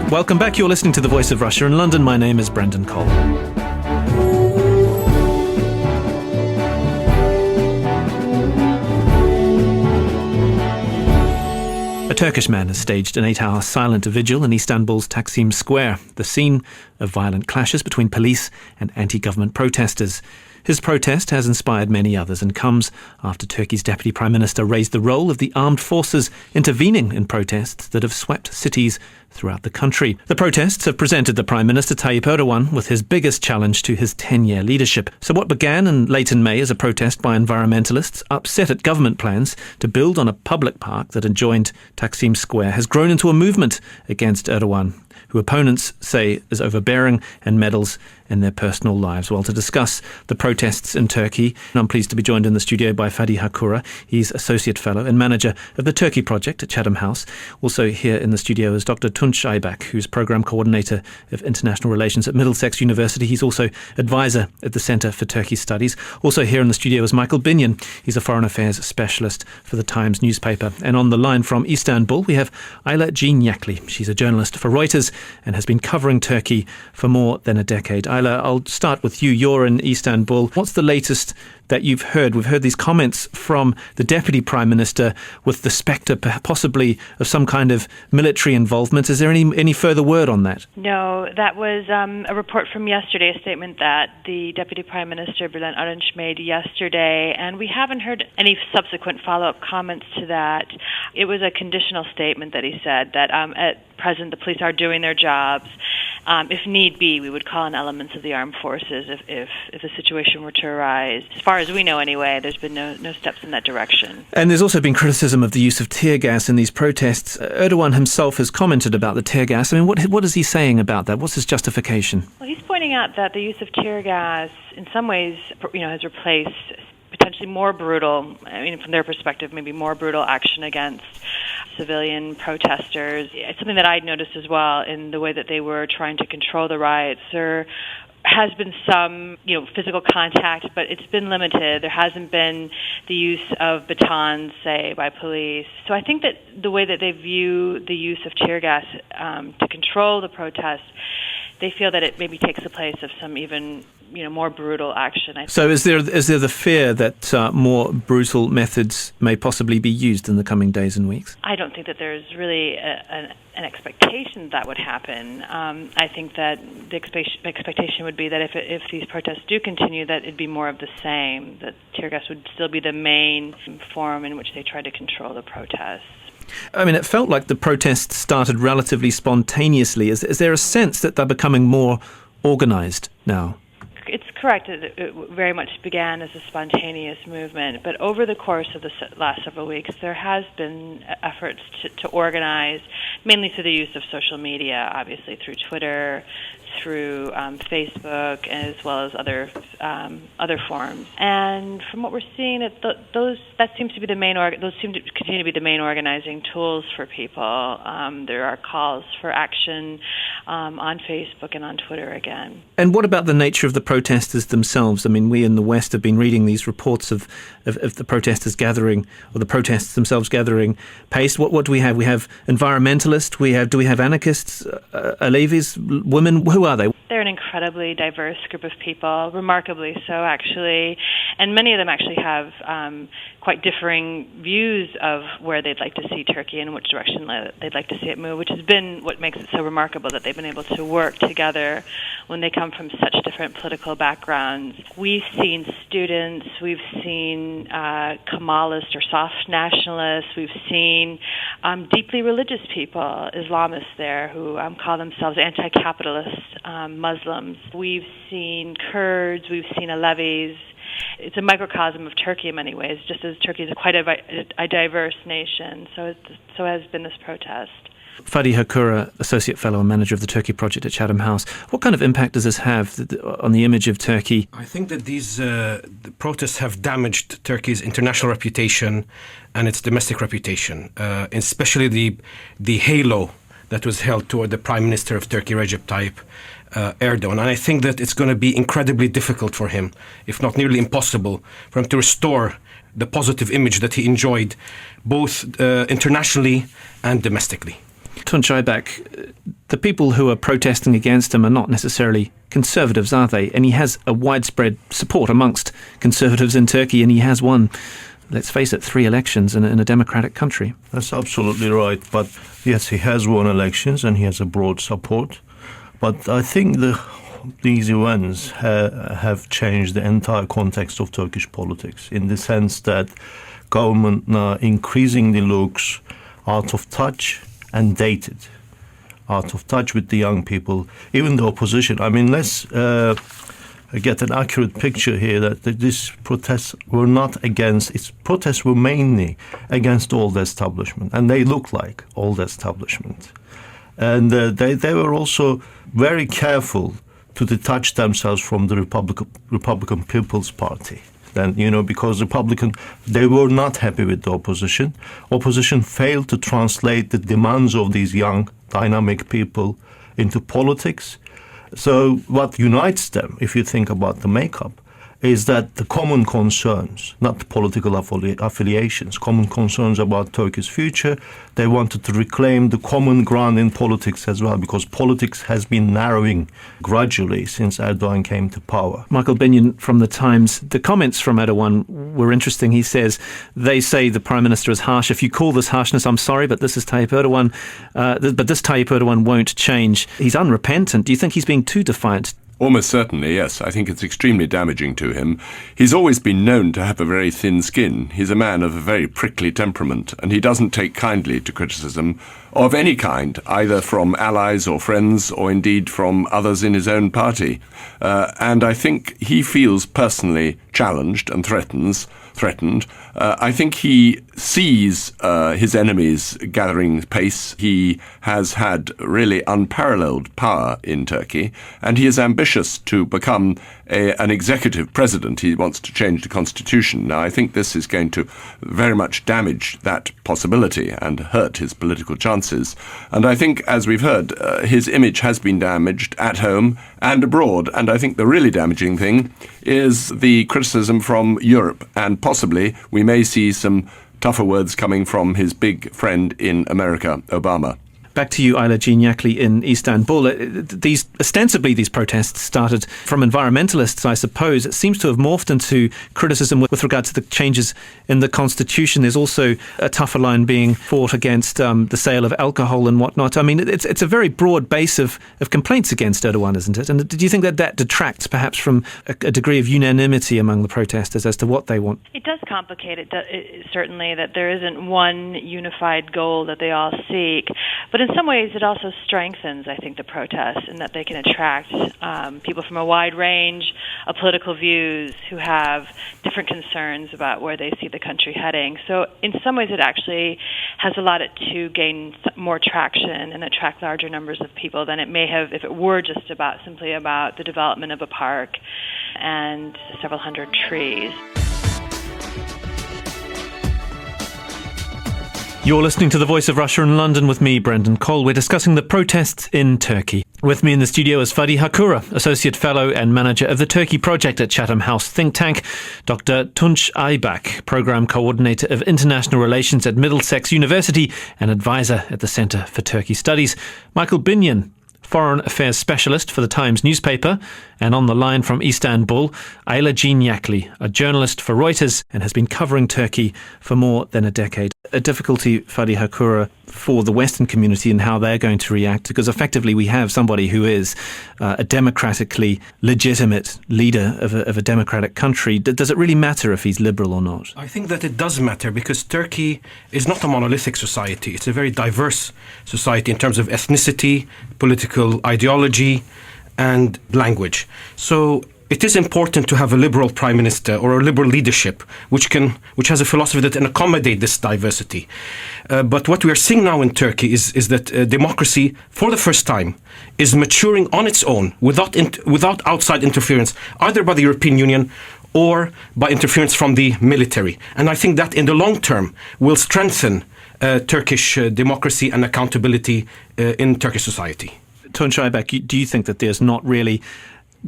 Welcome back. You're listening to The Voice of Russia in London. My name is Brendan Cole. A Turkish man has staged an 8-hour silent vigil in Istanbul's Taksim Square, the scene of violent clashes between police and anti-government protesters. His protest has inspired many others and comes after Turkey's Deputy Prime Minister raised the role of the armed forces intervening in protests that have swept cities throughout the country. The protests have presented the Prime Minister Tayyip Erdogan with his biggest challenge to his 10-year leadership. So what began late in May as a protest by environmentalists upset at government plans to build on a public park that adjoined Taksim Square has grown into a movement against Erdogan, who opponents say is overbearing and meddles in their personal lives. Well, to discuss the protests in Turkey, I'm pleased to be joined in the studio by Fadi Hakura. He's Associate Fellow and Manager of the Turkey Project at Chatham House. Also here in the studio is Dr. Tunc Aybak, who's Programme Coordinator of International Relations at Middlesex University. He's also Advisor at the Centre for Turkey Studies. Also here in the studio is Michael Binyon. He's a Foreign Affairs Specialist for the Times newspaper. And on the line from Istanbul, we have Ayla Yackley. She's a journalist for Reuters and has been covering Turkey for more than a decade. Ayla, I'll start with you. You're in Istanbul. What's the latest that you've heard? We've heard these comments from the Deputy Prime Minister with the spectre possibly of some kind of military involvement. Is there any further word on that? No, that was a report from yesterday, a statement that the Deputy Prime Minister Bülent Arınç made yesterday, and we haven't heard any subsequent follow-up comments to that. It was a conditional statement that he said that at present the police are doing their jobs. If need be, we would call in elements of the armed forces if the situation were to arise. As far as we know anyway, there's been no steps in that direction. And there's also been criticism of the use of tear gas in these protests. Erdogan himself has commented about the tear gas. I mean, what is he saying about that? What's his justification? Well, he's pointing out that the use of tear gas in some ways, has replaced potentially more brutal, from their perspective, maybe more brutal action against civilian protesters. It's something that I'd noticed as well in the way that they were trying to control the riots. There has been some, physical contact, but it's been limited. There hasn't been the use of batons, say, by police. So I think that the way that they view the use of tear gas to control the protests, they feel that it maybe takes the place of some even more brutal action. So is there the fear that more brutal methods may possibly be used in the coming days and weeks? I don't think that there's really an expectation that would happen. I think that the expectation would be that if these protests do continue, that it'd be more of the same, that tear gas would still be the main form in which they try to control the protests. It felt like the protests started relatively spontaneously. Is there a sense that they're becoming more organised now? It's correct. It very much began as a spontaneous movement, but over the course of the last several weeks, there has been efforts to organize, mainly through the use of social media, obviously through Twitter, through Facebook, as well as other forms. And from what we're seeing, those seem to continue to be the main organizing tools for people. There are calls for action on Facebook and on Twitter again. And what about the nature of the protesters themselves? We in the West have been reading these reports of the protesters gathering, or the protests themselves gathering pace. What do we have? We have environmentalists. Do we have anarchists, Alevis, women? Who are they? They're an incredibly diverse group of people, remarkably so, actually. And many of them actually have quite differing views of where they'd like to see Turkey and which direction they'd like to see it move, which has been what makes it so remarkable that they've been able to work together when they come from such different political backgrounds. We've seen students, we've seen Kemalists or soft nationalists, we've seen deeply religious people, Islamists there, who call themselves anti-capitalist Muslims. We've seen Kurds, we've seen Alevis. It's a microcosm of Turkey in many ways, just as Turkey is quite a diverse nation. So has been this protest. Fadi Hakura, Associate Fellow and Manager of the Turkey Project at Chatham House. What kind of impact does this have on the image of Turkey? I think that these the protests have damaged Turkey's international reputation and its domestic reputation, especially the halo that was held toward the Prime Minister of Turkey, Recep Tayyip Erdogan. And I think that it's going to be incredibly difficult for him, if not nearly impossible, for him to restore the positive image that he enjoyed both internationally and domestically. Tunc, Aybak, the people who are protesting against him are not necessarily conservatives, are they? And he has a widespread support amongst conservatives in Turkey, and he has won, let's face it, 3 elections in a democratic country. That's absolutely right. But yes, he has won elections and he has a broad support. But I think these events have changed the entire context of Turkish politics, in the sense that government now increasingly looks out of touch and dated, out of touch with the young people, even the opposition. I mean, let's get an accurate picture here that these protests were not against, its protests were mainly against old establishment, and they look like old establishment. And they were also very careful to detach themselves from the Republican People's Party. Then, because they were not happy with the opposition. Opposition failed to translate the demands of these young, dynamic people into politics. So what unites them, if you think about the makeup, is that the common concerns, not the political affiliations, common concerns about Turkey's future. They wanted to reclaim the common ground in politics as well, because politics has been narrowing gradually since Erdogan came to power. Michael Binyon from The Times. The comments from Erdogan were interesting. He says, they say the Prime Minister is harsh. If you call this harshness, I'm sorry, but this is Tayyip Erdogan. But this Tayyip Erdogan won't change. He's unrepentant. Do you think he's being too defiant? Almost certainly, yes. I think it's extremely damaging to him. He's always been known to have a very thin skin. He's a man of a very prickly temperament, and he doesn't take kindly to criticism of any kind, either from allies or friends, or indeed from others in his own party. And I think he feels personally challenged and threatened. I think he sees his enemies gathering pace. He has had really unparalleled power in Turkey, and he is ambitious to become an executive president. He wants to change the constitution. Now, I think this is going to very much damage that possibility and hurt his political chances. And I think, as we've heard, his image has been damaged at home and abroad. And I think the really damaging thing is the criticism from Europe, and possibly we may see some tougher words coming from his big friend in America, Obama. Back to you, Ayla Yackley in Istanbul. Ostensibly, these protests started from environmentalists, I suppose. It seems to have morphed into criticism with regard to the changes in the constitution. There's also a tougher line being fought against the sale of alcohol and whatnot. I mean, it's a very broad base of complaints against Erdogan, isn't it? And do you think that detracts perhaps from a degree of unanimity among the protesters as to what they want? It does complicate it, certainly, that there isn't one unified goal that they all seek. But in some ways, it also strengthens, I think, the protests, in that they can attract people from a wide range of political views who have different concerns about where they see the country heading. So in some ways, it actually has allowed it to gain more traction and attract larger numbers of people than it may have if it were just simply about the development of a park and several hundred trees. You're listening to The Voice of Russia in London with me, Brendan Cole. We're discussing the protests in Turkey. With me in the studio is Fadi Hakura, Associate Fellow and Manager of the Turkey Project at Chatham House think tank, Dr. Tunc Aybak, Programme Coordinator of International Relations at Middlesex University and Advisor at the Centre for Turkey Studies, Michael Binyon, Foreign Affairs Specialist for the Times newspaper, and on the line from Istanbul, Ayla Yackley, a journalist for Reuters and has been covering Turkey for more than a decade. A difficulty, Fadi Hakura, for the Western community and how they're going to react, because effectively we have somebody who is a democratically legitimate leader of a democratic country. Does it really matter if he's liberal or not? I think that it does matter, because Turkey is not a monolithic society. It's a very diverse society in terms of ethnicity, political ideology, and language. So it is important to have a liberal prime minister or a liberal leadership which has a philosophy that can accommodate this diversity. But what we are seeing now in Turkey is that democracy, for the first time, is maturing on its own without outside interference, either by the European Union or by interference from the military. And I think that in the long term will strengthen Turkish democracy and accountability in Turkish society. Tunc Aybak, do you think that there's not really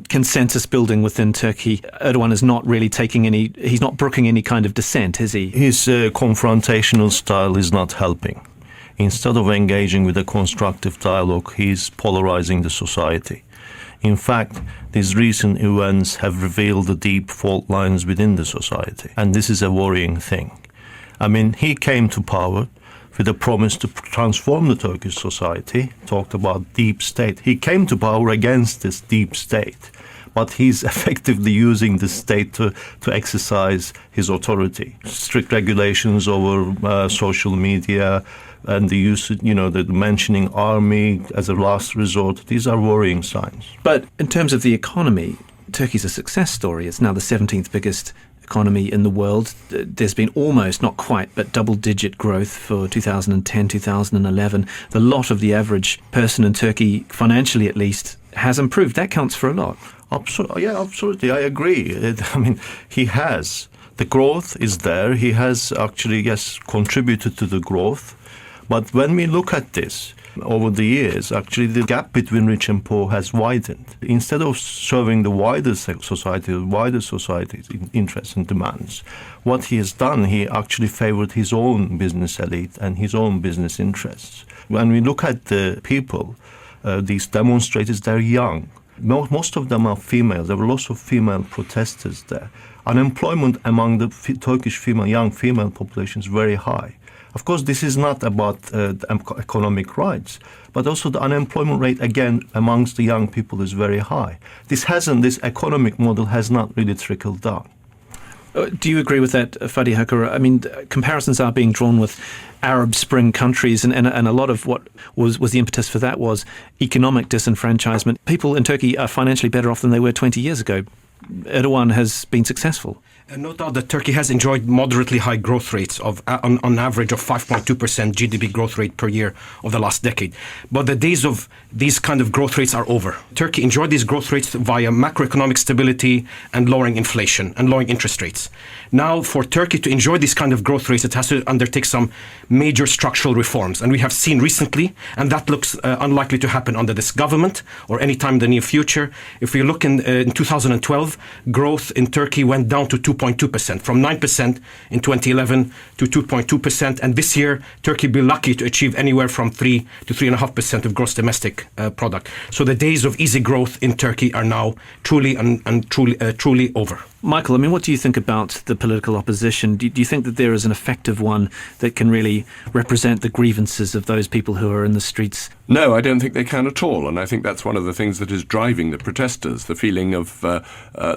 consensus building within Turkey? Erdogan is not really he's not brooking any kind of dissent, is he? His confrontational style is not helping. Instead of engaging with a constructive dialogue, he's polarizing the society. In fact, these recent events have revealed the deep fault lines within the society, and this is a worrying thing. I mean, he came to power with a promise to transform the Turkish society, talked about deep state. He came to power against this deep state, but he's effectively using the state to exercise his authority. Strict regulations over social media, and the use, the mentioning army as a last resort, these are worrying signs. But in terms of the economy, Turkey's a success story. It's now the 17th biggest economy in the world. There's been almost, not quite, but double-digit growth for 2010, 2011. The lot of the average person in Turkey, financially at least, has improved. That counts for a lot. Absolutely. I agree. He has. The growth is there. He has actually, contributed to the growth. But when we look at this over the years, actually the gap between rich and poor has widened. Instead of serving the wider society's interests and demands, what he has done, he actually favored his own business elite and his own business interests. When we look at the people, these demonstrators, they're young. Most of them are female. There were lots of female protesters there. Unemployment among the Turkish young female population is very high. Of course, this is not about economic rights, but also the unemployment rate, again, amongst the young people is very high. This economic model has not really trickled down. Do you agree with that, Fadi Hakura? I mean, comparisons are being drawn with Arab Spring countries, and a lot of what was the impetus for that was economic disenfranchisement. People in Turkey are financially better off than they were 20 years ago. Erdogan has been successful. No doubt that Turkey has enjoyed moderately high growth rates of on average of 5.2% GDP growth rate per year of the last decade. But the days of these kind of growth rates are over. Turkey enjoyed these growth rates via macroeconomic stability and lowering inflation and lowering interest rates. Now, for Turkey to enjoy these kind of growth rates, it has to undertake some major structural reforms. And we have seen recently, and that looks unlikely to happen under this government or any time in the near future. If we look in 2012, growth in Turkey went down to 2.2%, from 9% in 2011 to 2.2%. And this year, Turkey will be lucky to achieve anywhere from 3 to 3.5% of gross domestic product. So the days of easy growth in Turkey are now truly over. Michael, I mean, what do you think about the political opposition? Do you think that there is an effective one that can really represent the grievances of those people who are in the streets? No, I don't think they can at all. And I think that's one of the things that is driving the protesters, the feeling of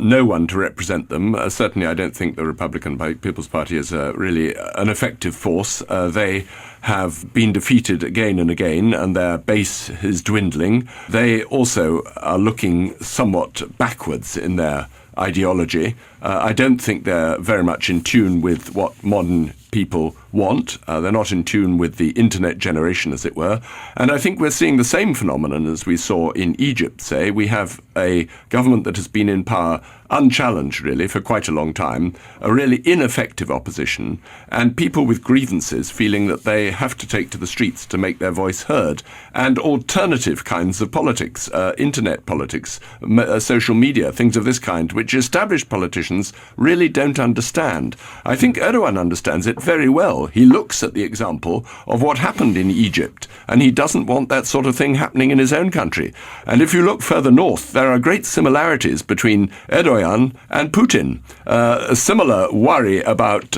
no one to represent them. Certainly, I don't think the Republican People's Party is really an effective force. They have been defeated again and again, and their base is dwindling. They also are looking somewhat backwards in their ideology. I don't think they're very much in tune with what modern people want. They're not in tune with the internet generation, as it were. And I think we're seeing the same phenomenon as we saw in Egypt, say. We have a government that has been in power unchallenged, really, for quite a long time, a really ineffective opposition, and people with grievances feeling that they have to take to the streets to make their voice heard, and alternative kinds of politics, internet politics, social media, things of this kind, which established politicians really don't understand. I think Erdogan understands it very well. He looks at the example of what happened in Egypt, and he doesn't want that sort of thing happening in his own country. And if you look further north, there are great similarities between Erdogan and Putin. A similar worry about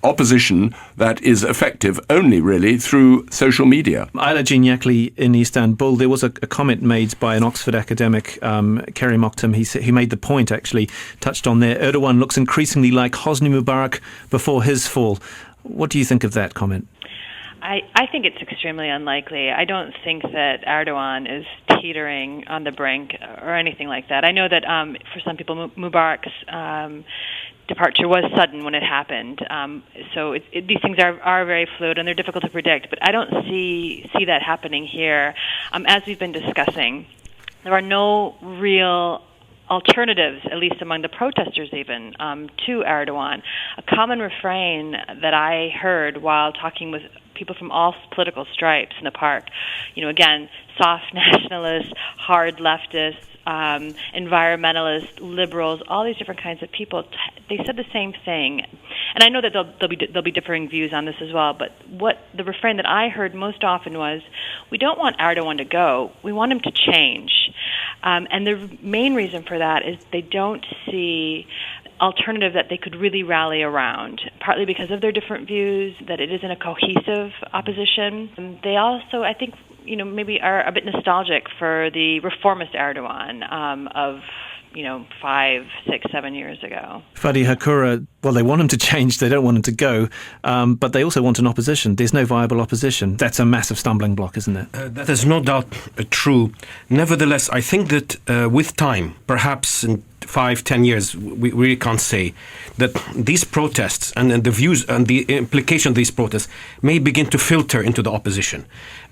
opposition that is effective only really through social media. Ayla Yackley in Istanbul, there was a comment made by an Oxford academic, Kerim Oktum. He made the point, actually, touched on there. Erdogan looks increasingly like Hosni Mubarak before his fall. What do you think of that comment? I think it's extremely unlikely. I don't think that Erdogan is teetering on the brink or anything like that. I know that for some people, Mubarak's departure was sudden when it happened. So these things are very fluid and they're difficult to predict. But I don't see that happening here. As we've been discussing, there are no real alternatives, at least among the protesters even, to Erdogan. A common refrain that I heard while talking with people from all political stripes in the park, again, soft nationalists, hard leftists, environmentalists, liberals, all these different kinds of people, they said the same thing. And I know that there'll be differing views on this as well, but what the refrain that I heard most often was, we don't want Erdogan to go, we want him to change. And the main reason for that is they don't see alternative that they could really rally around, partly because of their different views, that it isn't a cohesive opposition. And they also, I think, maybe are a bit nostalgic for the reformist Erdogan of 5, 6, 7 years ago. Fadi, Hakura, well, they want him to change, they don't want him to go, but they also want an opposition. There's no viable opposition. That's a massive stumbling block, isn't it? That is no doubt true. Nevertheless, I think that with time, perhaps in 5, 10 years, we really can't say, that these protests and the views and the implication of these protests may begin to filter into the opposition.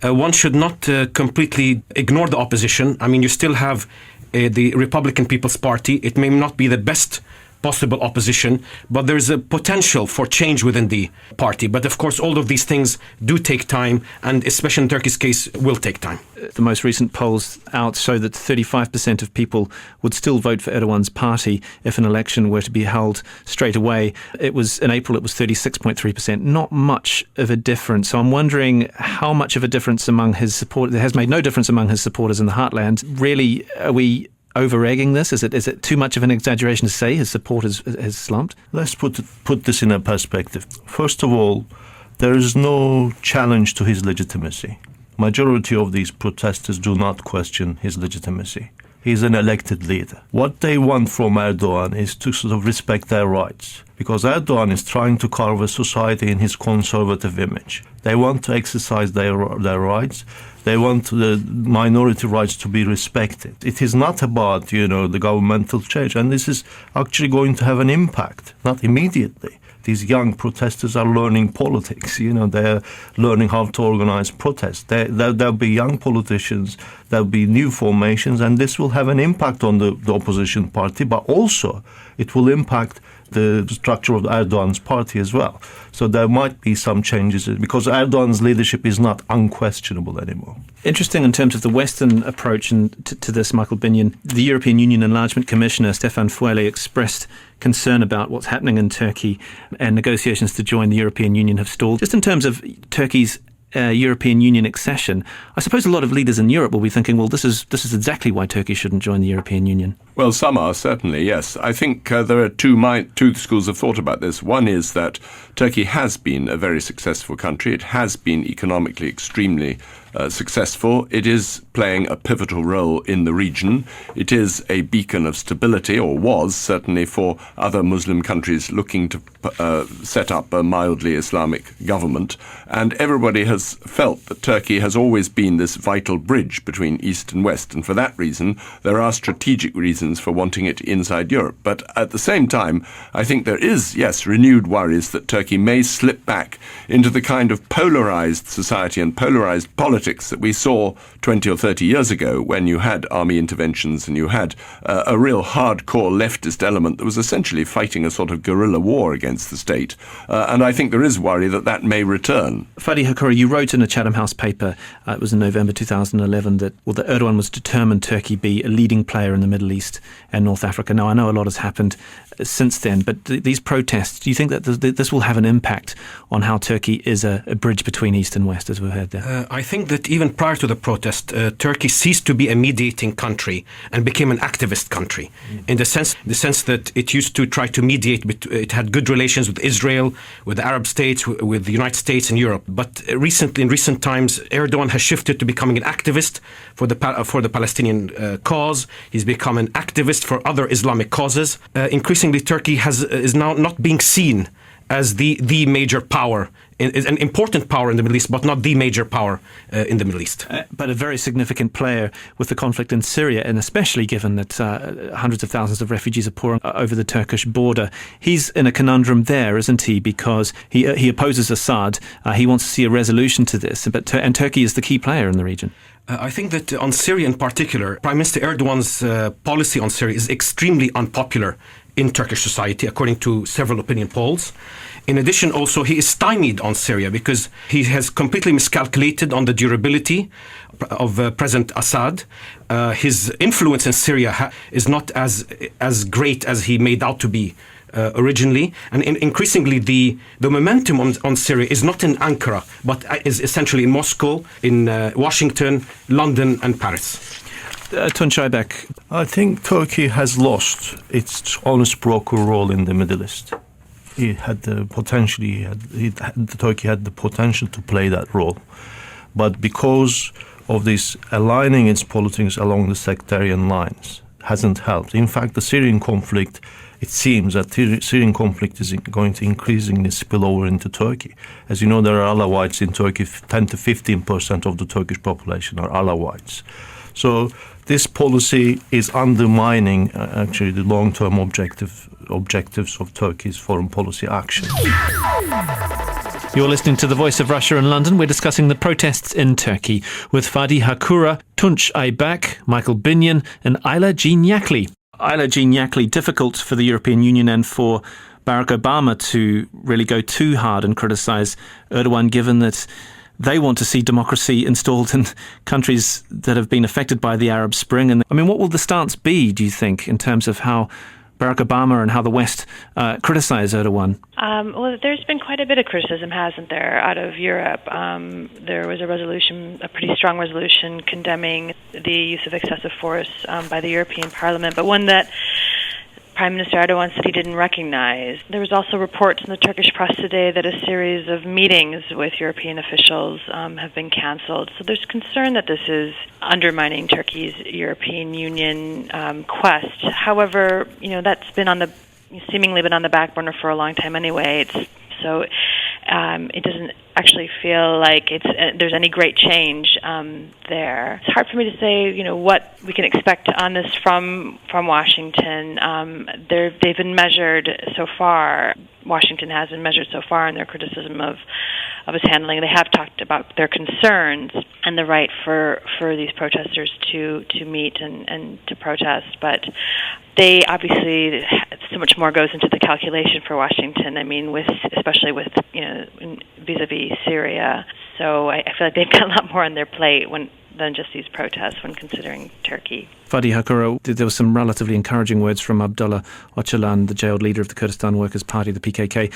One should not completely ignore the opposition. I mean, you still have the Republican People's Party. It may not be the best possible opposition, but there's a potential for change within the party. But of course, all of these things do take time, and especially in Turkey's case, will take time. The most recent polls out show that 35% of people would still vote for Erdogan's party if an election were to be held straight away. In April, it was 36.3%. Not much of a difference. So I'm wondering how much of a difference among his supporters. It has made no difference among his supporters in the heartland. Really, are we over-egging this? Is it too much of an exaggeration to say his support has slumped? Let's put this in a perspective. First of all, there is no challenge to his legitimacy. Majority of these protesters do not question his legitimacy. He's an elected leader. What they want from Erdogan is to sort of respect their rights, because Erdogan is trying to carve a society in his conservative image. They want to exercise their rights. They want the minority rights to be respected. It is not about, the governmental change. And this is actually going to have an impact, not immediately. These young protesters are learning politics. They're learning how to organize protests. There'll be young politicians, there'll be new formations, and this will have an impact on the opposition party, but also it will impact the structure of Erdogan's party as well. So there might be some changes because Erdogan's leadership is not unquestionable anymore. Interesting in terms of the Western approach to this, Michael Binyon. The European Union Enlargement Commissioner, Stefan Füle, expressed concern about what's happening in Turkey, and negotiations to join the European Union have stalled. Just in terms of Turkey's European Union accession, I suppose a lot of leaders in Europe will be thinking, well, this is exactly why Turkey shouldn't join the European Union. Well, some are, certainly, yes. I think there are two schools of thought about this. One is that Turkey has been a very successful country. It has been economically extremely successful. It is playing a pivotal role in the region. It is a beacon of stability, or was certainly, for other Muslim countries looking to set up a mildly Islamic government. And everybody has felt that Turkey has always been this vital bridge between East and West. And for that reason, there are strategic reasons for wanting it inside Europe. But at the same time, I think there is, yes, renewed worries that Turkey may slip back into the kind of polarized society and polarized politics that we saw 20 or 30 years ago, when you had army interventions and you had a real hardcore leftist element that was essentially fighting a sort of guerrilla war against the state. And I think there is worry that that may return. Fadi, Hakura, you wrote in a Chatham House paper, it was in November 2011, that Erdogan was determined Turkey be a leading player in the Middle East and North Africa. Now, I know a lot has happened since then, but these protests, do you think that this will have an impact on how Turkey is a bridge between East and West, as we heard there? I think that even prior to the protest, Turkey ceased to be a mediating country and became an activist country, in the sense that it used to try to mediate. It had good relations with Israel, with the Arab states, with the United States and Europe. But in recent times, Erdogan has shifted to becoming an activist for the Palestinian cause. He's become an activist for other Islamic causes. Increasingly, Turkey is now not being seen as the major power is an important power in the Middle East, but not the major power in the Middle East. But a very significant player with the conflict in Syria, and especially given that hundreds of thousands of refugees are pouring over the Turkish border. He's in a conundrum there, isn't he? Because he opposes Assad. He wants to see a resolution to this, and Turkey is the key player in the region. I think that on Syria in particular, Prime Minister Erdogan's policy on Syria is extremely unpopular in Turkish society, according to several opinion polls. In addition, also, he is stymied on Syria because he has completely miscalculated on the durability of President Assad. His influence in Syria is not as great as he made out to be originally, and increasingly the momentum on Syria is not in Ankara, but is essentially in Moscow, in Washington, London, and Paris. Tunc, Aybak. I think Turkey has lost its honest broker role in the Middle East. Turkey had the potential to play that role, but because of this aligning its politics along the sectarian lines hasn't helped. In fact, the Syrian conflict, it seems that the Syrian conflict is going to increasingly spill over into Turkey. As you know, there are Alawites in Turkey. 10 to 15% of the Turkish population are Alawites. So this policy is undermining actually the long-term objectives of Turkey's foreign policy action. You're listening to The Voice of Russia in London. We're discussing the protests in Turkey with Fadi Hakura, Tunc Aybak, Michael Binyon and Ayla Yackley. Ayla Yackley, difficult for the European Union and for Barack Obama to really go too hard and criticise Erdogan, given that they want to see democracy installed in countries that have been affected by the Arab Spring. And I mean, what will the stance be, do you think, in terms of how Barack Obama and how the West criticise Erdogan? Well, there's been quite a bit of criticism, hasn't there, out of Europe. There was a pretty strong resolution condemning the use of excessive force by the European Parliament, but one that Prime Minister Erdogan said he didn't recognize. There was also reports in the Turkish press today that a series of meetings with European officials have been cancelled. So there's concern that this is undermining Turkey's European Union quest. However, that's seemingly been on the back burner for a long time anyway. So it doesn't actually feel like there's any great change there. It's hard for me to say, what we can expect on this from Washington. They've been measured so far. Washington has been measured so far in their criticism of his handling. They have talked about their concerns and the right for these protesters to meet and to protest, but they obviously, so much more goes into the calculation for Washington. I mean, especially with vis-a-vis Syria. So I feel like they've got a lot more on their plate than just these protests when considering Turkey. Fadi Hakura, there were some relatively encouraging words from Abdullah Öcalan, the jailed leader of the Kurdistan Workers' Party, the PKK,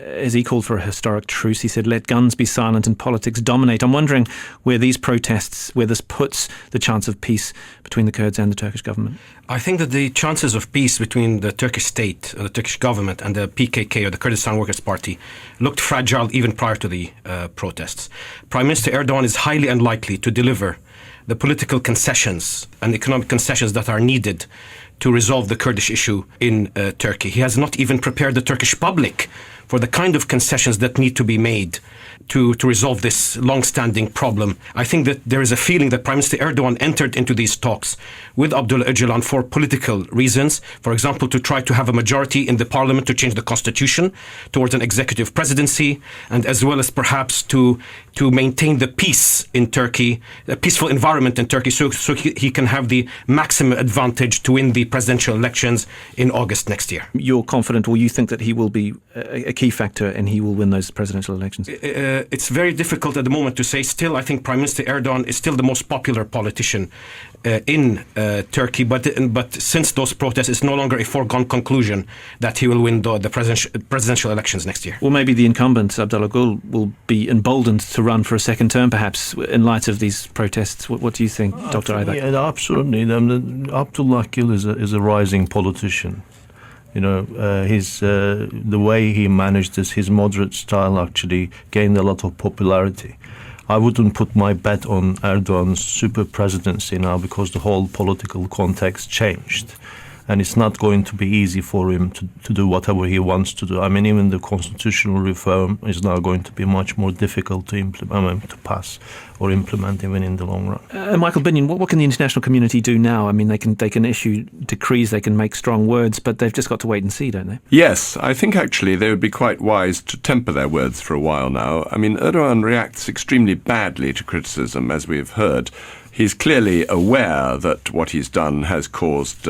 as he called for a historic truce. He said, let guns be silent and politics dominate. I'm wondering where this puts the chance of peace between the Kurds and the Turkish government. I think that the chances of peace between the Turkish state, the Turkish government, and the PKK, or the Kurdistan Workers' Party, looked fragile even prior to the protests. Prime Minister Erdogan is highly unlikely to deliver the political concessions and economic concessions that are needed to resolve the Kurdish issue in Turkey. He has not even prepared the Turkish public for the kind of concessions that need to be made to resolve this long-standing problem. I think that there is a feeling that Prime Minister Erdogan entered into these talks with Abdullah Öcalan for political reasons. For example, to try to have a majority in the parliament to change the constitution towards an executive presidency, and as well as perhaps to maintain the peace in Turkey, a peaceful environment in Turkey, so he can have the maximum advantage to win the presidential elections in August next year. You're confident, or you think that he will be a key factor and he will win those presidential elections? It's very difficult at the moment to say. Still, I think Prime Minister Erdogan is still the most popular politician in Turkey, but since those protests, it's no longer a foregone conclusion that he will win the presidential elections next year. Well, maybe the incumbent, Abdullah Gül, will be emboldened to run for a second term, perhaps, in light of these protests. What do you think, Dr. Aybak? Yeah, absolutely. Abdullah Gül is a rising politician. The way he managed this, his moderate style actually gained a lot of popularity. I wouldn't put my bet on Erdogan's super presidency now because the whole political context changed. and it's not going to be easy for him to do whatever he wants to do. I mean, even the constitutional reform is now going to be much more difficult to implement, to pass or implement even in the long run. Michael Binyon, what can the international community do now? I mean, they can issue decrees, they can make strong words, but they've just got to wait and see, don't they? Yes, I think actually they would be quite wise to temper their words for a while now. I mean, Erdogan reacts extremely badly to criticism, as we have heard. He's clearly aware that what he's done has caused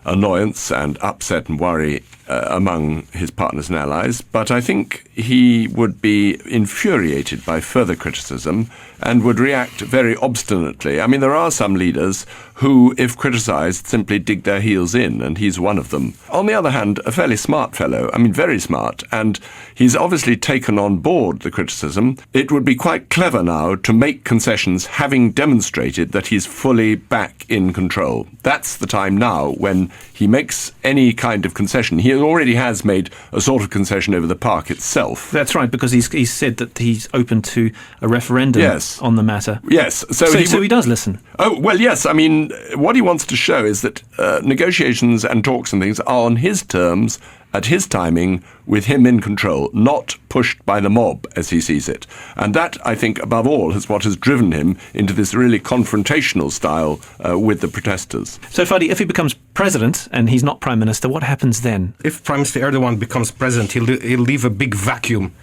annoyance and upset and worry among his partners and allies, but I think he would be infuriated by further criticism and would react very obstinately. I mean, there are some leaders who, if criticised, simply dig their heels in, and he's one of them. On the other hand, a fairly smart fellow, I mean, very smart, and he's obviously taken on board the criticism. It would be quite clever now to make concessions, having demonstrated that he's fully back in control. That's the time now when he makes any kind of concession. He already has made a sort of concession over the park itself. That's right, because he's said that he's open to a referendum on the matter. Yes. So he does listen. Oh, well, yes. I mean, what he wants to show is that negotiations and talks and things are on his terms, at his timing, with him in control, not pushed by the mob, as he sees it. And that, I think, above all, is what has driven him into this really confrontational style with the protesters. So, Fadi, if he becomes president and he's not prime minister, what happens then? If Prime Minister Erdogan becomes president, he'll leave a big vacuum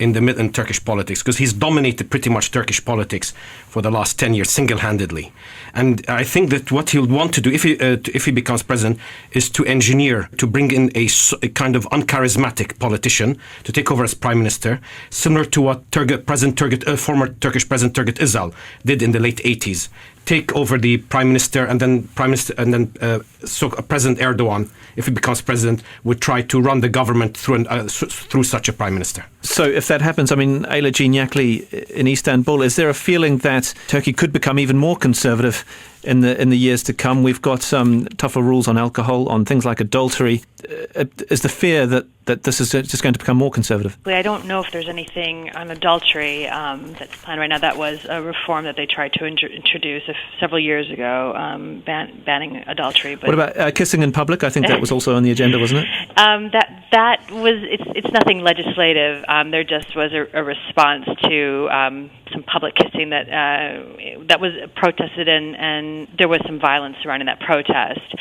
in Turkish politics, because he's dominated pretty much Turkish politics for the last 10 years single-handedly. And I think that what he'll want to do if he becomes president is to engineer, to bring in a kind of uncharismatic politician to take over as prime minister, similar to what former Turkish President Turgut Özal did in the late 80s. Take over the prime minister, and then President Erdogan, if he becomes president, would try to run the government through such a prime minister. So if that happens, I mean, Ayla, Yackley in Istanbul, is there a feeling that Turkey could become even more conservative in the years to come? We've got some tougher rules on alcohol, on things like adultery. Is the fear that this is just going to become more conservative? I don't know if there's anything on adultery that's planned right now. That was a reform that they tried to introduce several years ago, banning adultery. But what about kissing in public? I think that was also on the agenda, wasn't it? That was. It's nothing legislative. There just was a response to some public kissing that was protested, and there was some violence surrounding that protest.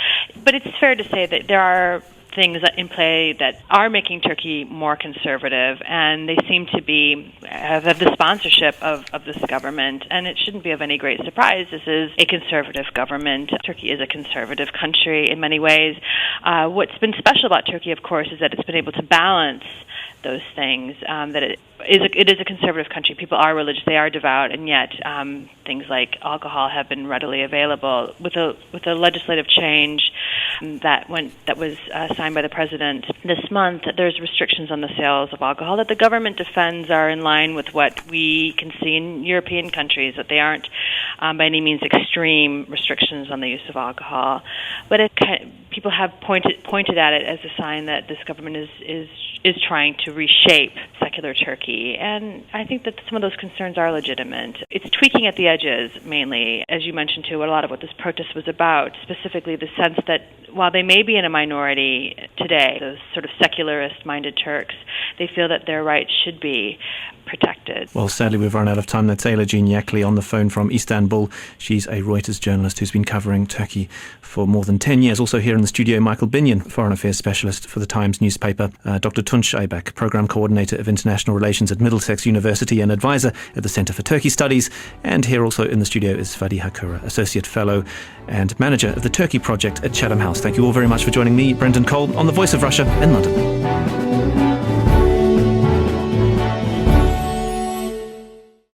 But it's fair to say that there are things in play that are making Turkey more conservative, and they seem to have the sponsorship of this government, and it shouldn't be of any great surprise. This is a conservative government. Turkey is a conservative country in many ways. What's been special about Turkey, of course, is that it's been able to balance those things, that it is a conservative country. People are religious, they are devout, and yet things like alcohol have been readily available. With a legislative change that was signed by the president this month, there's restrictions on the sales of alcohol that the government defends are in line with what we can see in European countries, that they aren't by any means extreme restrictions on the use of alcohol. But people have pointed at it as a sign that this government is trying to reshape secular Turkey, and I think that some of those concerns are legitimate. It's tweaking at the edges, mainly, as you mentioned too, a lot of what this protest was about, specifically the sense that while they may be in a minority today, those sort of secularist-minded Turks, they feel that their rights should be protected. Well, sadly, we've run out of time. That's Ayla Yackley on the phone from Istanbul. She's a Reuters journalist who's been covering Turkey for more than 10 years. Also here in the studio, Michael Binyon, Foreign Affairs Specialist for the Times newspaper, Dr. Tunc Aybak, Programme Coordinator of International Relations at Middlesex University and Advisor at the Centre for Turkey Studies. And here also in the studio is Fadi Hakura, Associate Fellow and Manager of the Turkey Project at Chatham House. Thank you all very much for joining me, Brendan Cole, on The Voice of Russia in London.